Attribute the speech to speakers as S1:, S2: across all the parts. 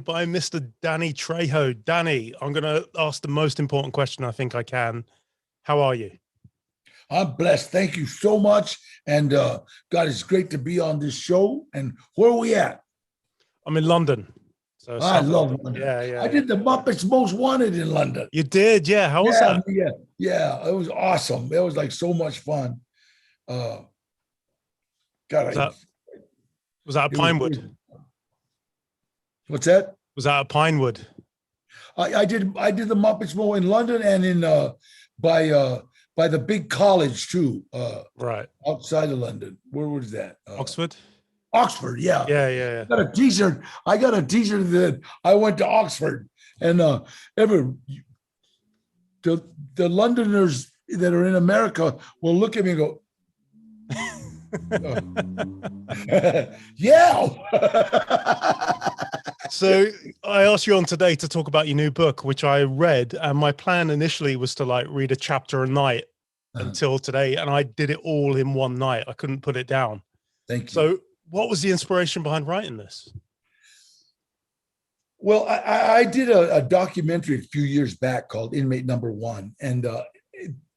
S1: by Mr. Danny Trejo. Danny, I'm going to ask the most important question I think I can. How are you?
S2: I'm blessed. Thank you so much. And God, it's great to be on this show. And where are we at?
S1: I'm in London. So
S2: I
S1: South
S2: love
S1: London.
S2: London.
S1: Yeah.
S2: I did the Muppets Most Wanted in London.
S1: You did? Yeah. How was that?
S2: Yeah. It was awesome. It was like so much fun. God,
S1: Was that a Pinewood?
S2: What's that?
S1: Was that a Pinewood?
S2: I did the Muppets Most in London and in by the big college too.
S1: Right.
S2: Outside of London. Where was that?
S1: Oxford?
S2: Oxford, yeah.
S1: Yeah.
S2: I got a t-shirt that I went to Oxford. And the Londoners that are in America will look at me and go, yeah.
S1: So I asked you on today to talk about your new book, which I read, and my plan initially was to like read a chapter a night until today, and I did it all in one night. I couldn't put it down.
S2: Thank you.
S1: So what was the inspiration behind writing this?
S2: Well, I did a documentary a few years back called Inmate Number One. And,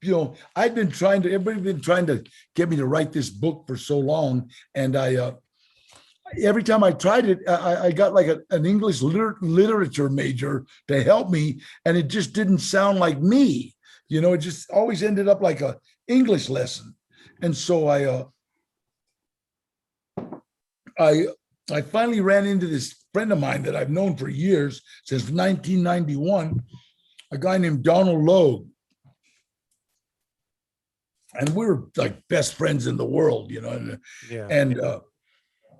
S2: everybody's been trying to get me to write this book for so long. And every time I tried it, I got like an English literature major to help me. And it just didn't sound like me. It just always ended up like a English lesson. And so I finally ran into this friend of mine that I've known for years, since 1991, a guy named Donald Logue. And we were like best friends in the world, And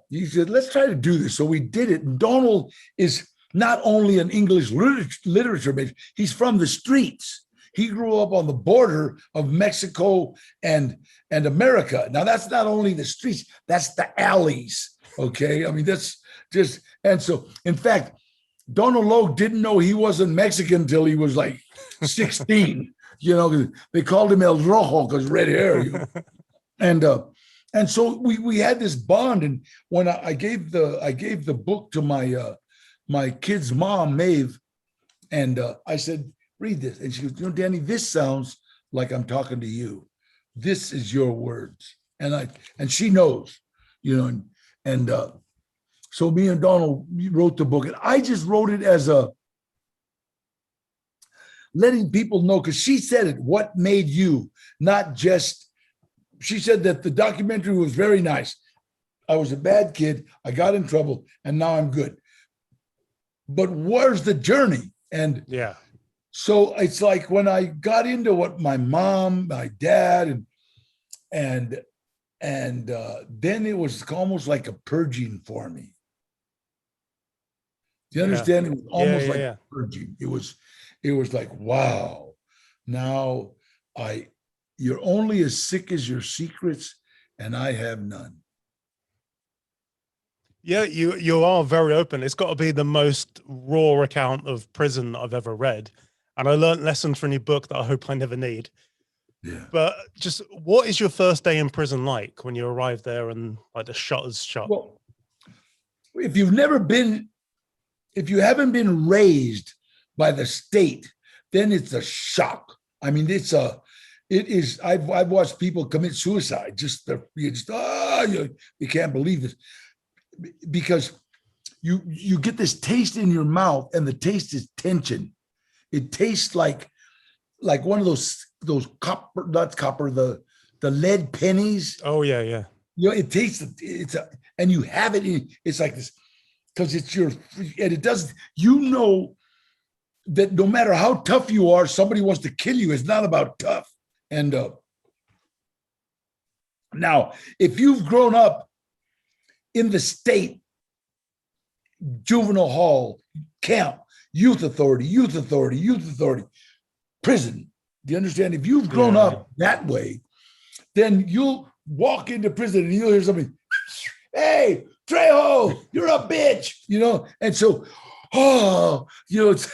S2: he said, let's try to do this. So we did it. And Donald is not only an English literature major, he's from the streets. He grew up on the border of Mexico and America. Now, that's not only the streets, that's the alleys. Okay. I mean, that's just, and so, in fact, Donald Logue didn't know he wasn't Mexican until he was like 16, they called him El Rojo because red hair. And so we had this bond. And when I gave the book to my kid's mom, Maeve, and I said, read this. And she goes, Danny, this sounds like I'm talking to you. This is your words. And she knows, so me and Donald wrote the book, and I just wrote it as letting people know, because she said it, what made you, not just, she said that the documentary was very nice. I was a bad kid, I got in trouble, and now I'm good. But where's the journey? And
S1: yeah.
S2: So it's like when I got into what my mom, my dad, and then it was almost like a purging for me. Do you understand? It was almost like purging. It was like, wow, now you're only as sick as your secrets, and I have none.
S1: Yeah, you are very open. It's got to be the most raw account of prison I've ever read. And I learned lessons from your book that I hope I never need.
S2: Yeah.
S1: But just what is your first day in prison like when you arrive there and like the shutters shut?
S2: Well, if you haven't been raised by the state, then it's a shock. I mean, I've watched people commit suicide. You can't believe this, because you get this taste in your mouth, and the taste is tension. It tastes like one of those copper, not copper, the lead pennies.
S1: Oh yeah.
S2: It tastes, and you have it. It's like this, because it's and it doesn't, that no matter how tough you are, somebody wants to kill you. It's not about tough. And now, if you've grown up in the state, juvenile hall, camp, youth authority, prison. Do you understand? If you've grown up that way, then you'll walk into prison and you'll hear somebody, hey, Trejo, you're a bitch, And so, it's,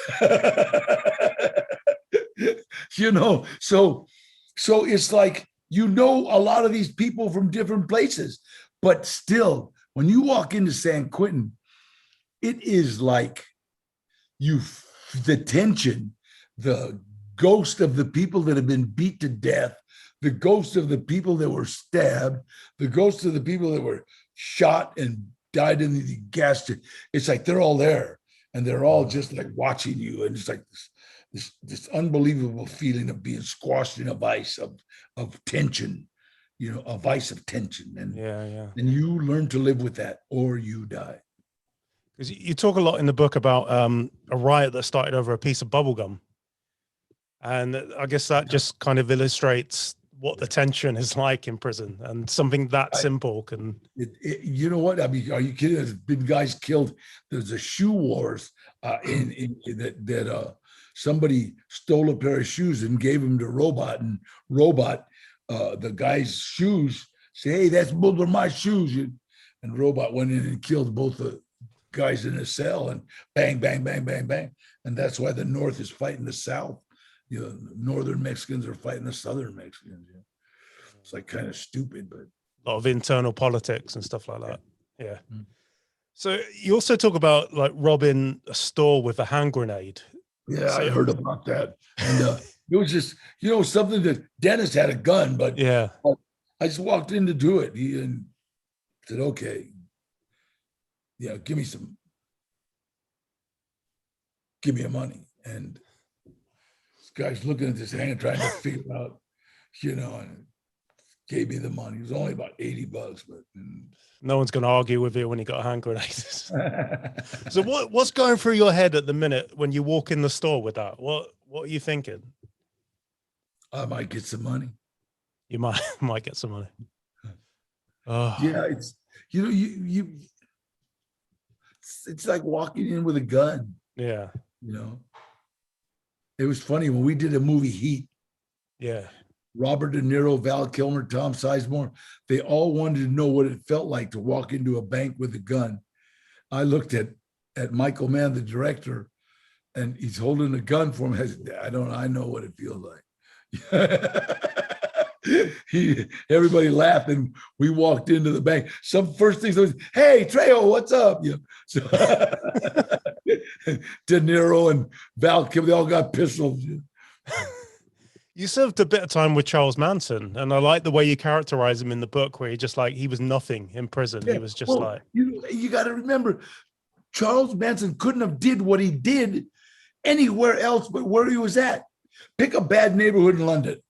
S2: so it's like, a lot of these people from different places, but still, when you walk into San Quentin, it is like the tension, the ghost of the people that have been beat to death, the ghost of the people that were stabbed, the ghost of the people that were shot and died in the gas. It's like they're all there, and they're all just like watching you, and it's like this unbelievable feeling of being squashed in a vice of tension, a vice of tension, and and you learn to live with that, or you die.
S1: Because you talk a lot in the book about a riot that started over a piece of bubblegum. And I guess that just kind of illustrates what the tension is like in prison, and something that simple can.
S2: You know what? I mean, are you kidding? There's been guys killed. There's a shoe wars that somebody stole a pair of shoes and gave them to Robot, and Robot, the guy's shoes, say, "Hey, those are my shoes," and Robot went in and killed both the guys in a cell, and bang, bang, bang, bang, bang, and that's why the North is fighting the South. Northern Mexicans are fighting the Southern Mexicans. It's like kind of stupid, but
S1: a lot of internal politics and stuff like that. Yeah. So you also talk about like robbing a store with a hand grenade.
S2: Yeah, I heard about that, and it was just something that Dennis had a gun, but I just walked in to do it. He said, "Okay, give me your money," and guy's looking at this hand trying to figure out, and gave me the money. It was only about $80, but
S1: no one's going to argue with you when you got a hand grenade. So what's going through your head at the minute when you walk in the store with that? What are you thinking?
S2: I might get some money.
S1: You might get some money.
S2: Oh. Yeah, it's it's like walking in with a gun.
S1: Yeah.
S2: It was funny when we did a movie, Heat.
S1: Yeah.
S2: Robert De Niro, Val Kilmer, Tom Sizemore, they all wanted to know what it felt like to walk into a bank with a gun. I looked at Michael Mann, the director, and he's holding a gun for me. I said, I know what it feels like. Everybody laughed, and we walked into the bank. Some first things was, "Hey, Trejo, what's up?" So De Niro and Val Kilmer, they all got pistols.
S1: You served a bit of time with Charles Manson, and I like the way you characterize him in the book, where he was nothing in prison. Yeah. He was just
S2: you got to remember, Charles Manson couldn't have did what he did anywhere else but where he was at. Pick a bad neighborhood in London,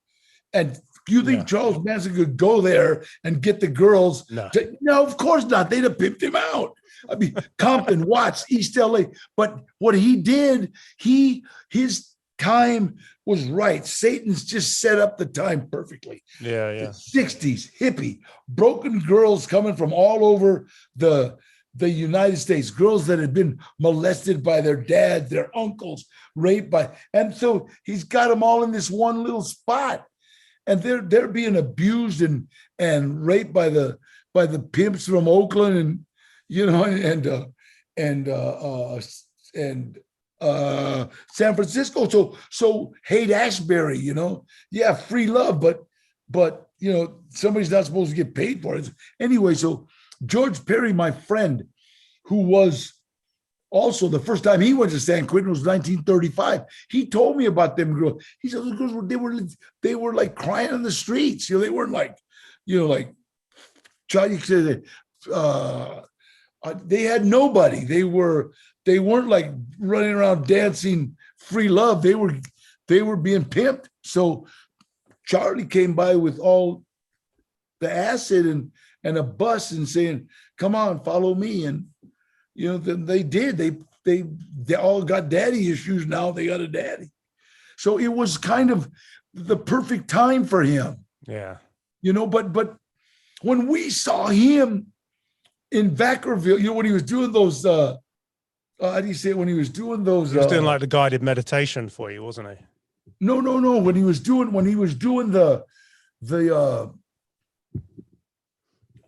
S2: and you think Charles Manson could go there and get the girls? No, of course not. They'd have pimped him out. I mean, Compton, Watts, East LA. But what he did, his time was right. Satan's just set up the time perfectly.
S1: Yeah.
S2: The 60s, hippie, broken girls coming from all over the United States, girls that had been molested by their dads, their uncles, raped by, and so he's got them all in this one little spot. And they're being abused and raped by the pimps from Oakland and San Francisco. So Haight-Ashbury, free love, but somebody's not supposed to get paid for it anyway. So George Perry, my friend, who was also the first time he went to San Quentin was 1935. He told me about them girls. He said those girls they were like crying in the streets. They weren't like, Charlie said they had nobody. They weren't like running around dancing free love. They were being pimped. So Charlie came by with all the acid and a bus and saying, "Come on, follow me." And then they did. They all got daddy issues now. They got a daddy. So it was kind of the perfect time for him.
S1: Yeah.
S2: But when we saw him in Vacaville, when he was doing those, how do you say it? When he was doing those,
S1: he was doing like the guided meditation for you, wasn't he?
S2: No. When he was doing the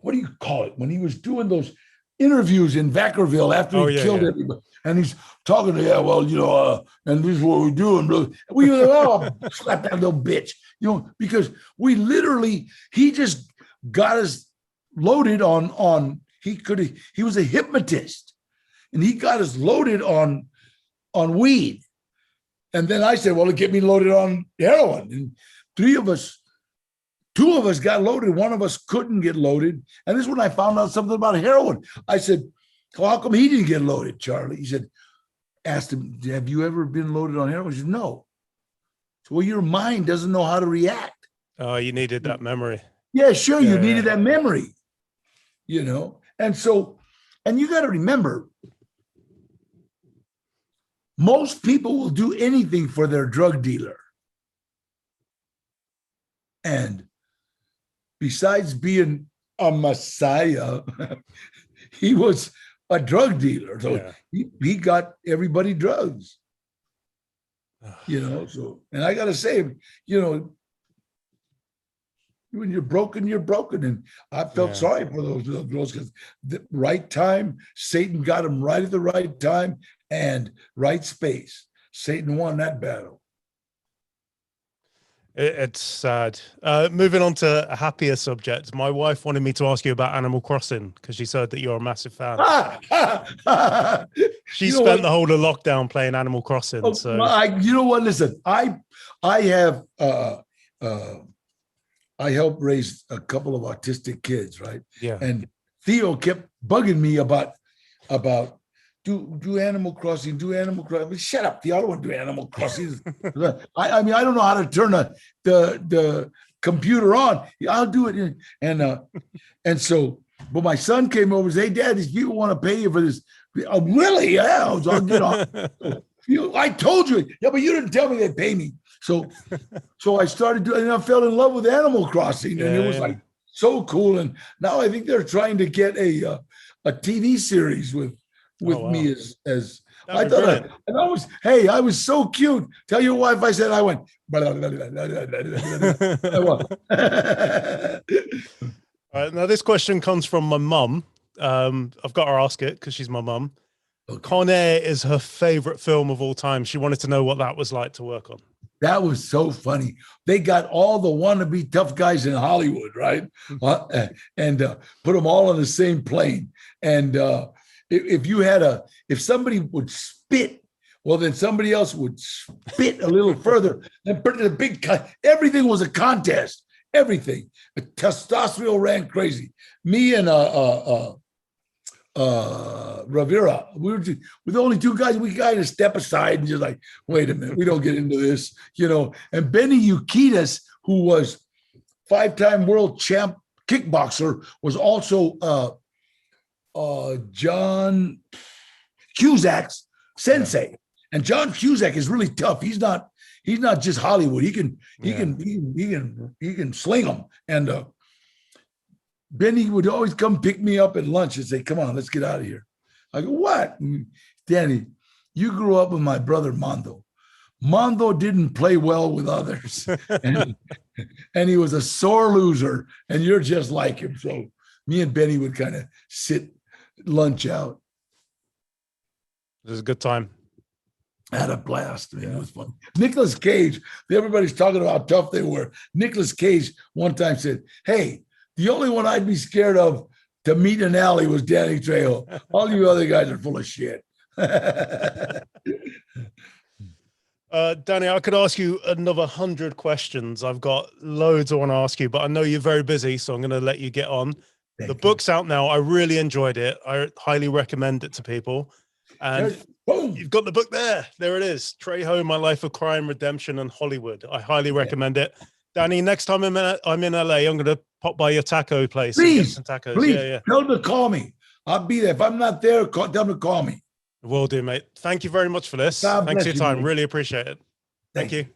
S2: what do you call it? When he was doing those interviews in Vacaville after he killed everybody, and he's talking to and this is what we're doing, bro. We were slap that little bitch, because he just got us loaded on he was a hypnotist, and he got us loaded on on weed. And then I said, well, get me loaded on heroin. And two of us got loaded. One of us couldn't get loaded. And this is when I found out something about heroin. I said, well, how come he didn't get loaded, Charlie? He said, asked him, have you ever been loaded on heroin? He said, no. So, well, your mind doesn't know how to react.
S1: Oh, you needed that memory.
S2: Yeah, sure. You needed that memory, you know? And so, and you got to remember, most people will do anything for their drug dealer. And besides being a messiah, he was a drug dealer. So he got everybody drugs, you know? So, and I got to say, you know, when you're broken, you're broken. And I felt sorry for those little girls because the right time, Satan got them right at the right time and right space. Satan won that battle.
S1: It's sad. Moving on to a happier subject. My wife wanted me to ask you about Animal Crossing because she said that you're a massive fan. She spent the whole of lockdown playing Animal Crossing.
S2: Oh,
S1: so
S2: you know what? Listen, I have I helped raise a couple of autistic kids, right?
S1: Yeah.
S2: And Theo kept bugging me about do Animal Crossing, do Animal Crossing. Shut up, Theo, I don't want to do Animal Crossing. I mean, I don't know how to turn the computer on. I'll do it. And so, but my son came over and said, hey, Dad, these people want to pay you for this. Oh, really? Yeah, I'll get on. I told you. Yeah, but you didn't tell me they'd pay me. So I started doing, and I fell in love with Animal Crossing, and it was like so cool. And now I think they're trying to get a TV series with me as I thought. I was so cute. Tell your wife I said I went. Blah, blah, blah, blah, blah.
S1: All right, now this question comes from my mum. I've got her ask it because she's my mum. Okay. Con Air is her favorite film of all time. She wanted to know what that was like to work on.
S2: That was so funny. They got all the wannabe tough guys in Hollywood, right? And put them all on the same plane. And if somebody would spit, well, then somebody else would spit a little further. And put the everything was a contest. Everything. Testosterone ran crazy. Me and Rivera, we're the only two guys. We kind of step aside and just like, wait a minute, we don't get into this, you know. And Benny Urquidez, who was 5-time world champ kickboxer, was also John Cusack's sensei. And John Cusack is really tough. He's not just Hollywood. He can sling them. And Benny would always come pick me up at lunch and say, come on, let's get out of here. I go, what? Danny, you grew up with my brother Mondo. Mondo didn't play well with others. and he was a sore loser. And you're just like him. So me and Benny would kind of sit lunch out.
S1: It was a good time.
S2: I had a blast, man. It was fun. Nicolas Cage, everybody's talking about how tough they were. Nicolas Cage one time said, hey, the only one I'd be scared of to meet in an alley was Danny Trejo. All you other guys are full of shit.
S1: Danny, I could ask you another 100 questions. I've got loads I want to ask you, but I know you're very busy, so I'm going to let you get on. The book's out now. I really enjoyed it. I highly recommend it to people. And you've got the book there. There it is. Trejo, My Life of Crime, Redemption, and Hollywood. I highly recommend it. Danny, next time I'm in LA, I'm going to pop by your taco place.
S2: Please,
S1: and get some tacos.
S2: please, tell them to call me. I'll be there. If I'm not there, tell them to call me.
S1: Will do, mate. Thank you very much for this. Thanks for your time. Really appreciate it. Thank you.